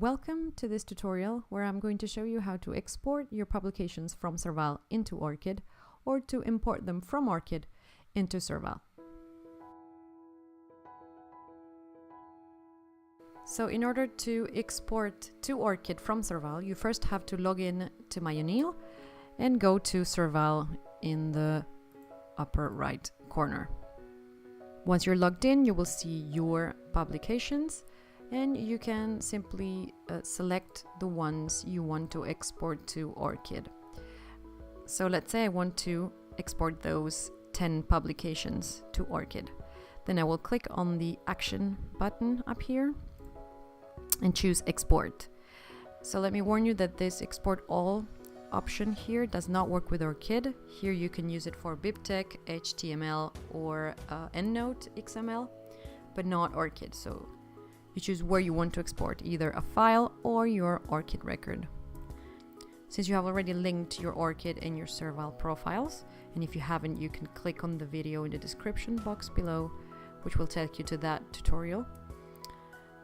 Welcome to this tutorial where I'm going to show you how to export your publications from SERVAL into ORCID or to import them from ORCID into SERVAL. So in order to export to ORCID from SERVAL, you first have to log in to my UNIL and go to SERVAL in the upper right corner. Once you're logged in, you will see your publications and you can simply select the ones you want to export to ORCID. So let's say I want to export those 10 publications to ORCID. Then I will click on the action button up here and choose export. So let me warn you that this export all option here does not work with ORCID. Here you can use it for BibTeX, HTML or EndNote XML, but not ORCID. So you choose where you want to export, either a file or your ORCID record. Since you have already linked your ORCID and your SERVAL profiles, and if you haven't, you can click on the video in the description box below, which will take you to that tutorial.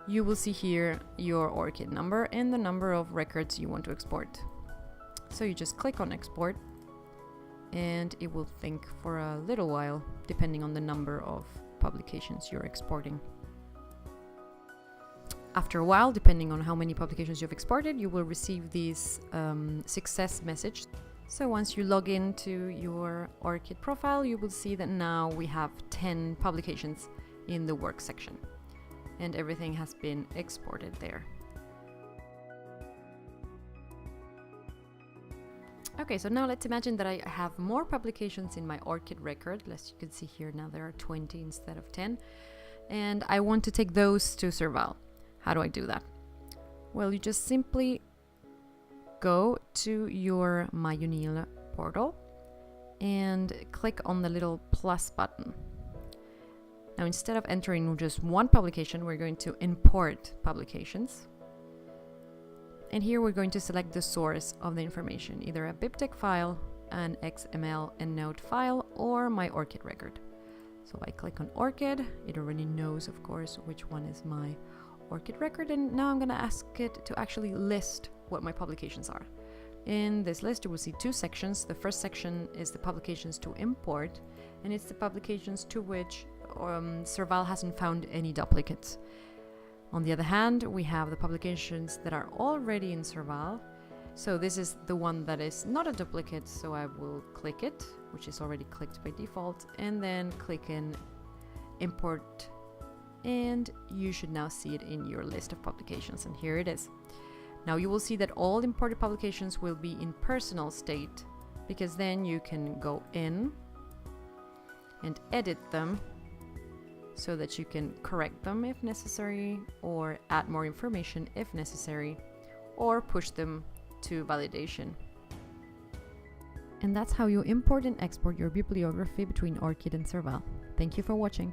You will see here your ORCID number and the number of records you want to export. So you just click on export and it will think for a little while, depending on the number of publications you're exporting. After a while, depending on how many publications you've exported, you will receive this success message. So once you log into your ORCID profile, you will see that now we have 10 publications in the work section and everything has been exported there. Okay, so now let's imagine that I have more publications in my ORCID record. As you can see here, now there are 20 instead of 10. And I want to take those to SERVAL. How do I do that? Well, you just simply go to your My UNIL portal and click on the little plus button. Now, instead of entering just one publication, we're going to import publications. And here we're going to select the source of the information, either a BibTeX file, an XML EndNote file, or my ORCID record. So I click on ORCID. It already knows, of course, which one is my ORCID record, and now I'm going to ask it to actually list what my publications are. In this list, you will see two sections. The first section is the publications to import, and it's the publications to which SERVAL hasn't found any duplicates. On the other hand, we have the publications that are already in SERVAL. So this is the one that is not a duplicate, so I will click it, which is already clicked by default, and then click in import, and you should now see it in your list of publications, and here it is. Now you will see that all imported publications will be in personal state, because then you can go in and edit them so that you can correct them if necessary, or add more information if necessary, or push them to validation. And that's how you import and export your bibliography between ORCID and SERVAL. Thank you for watching.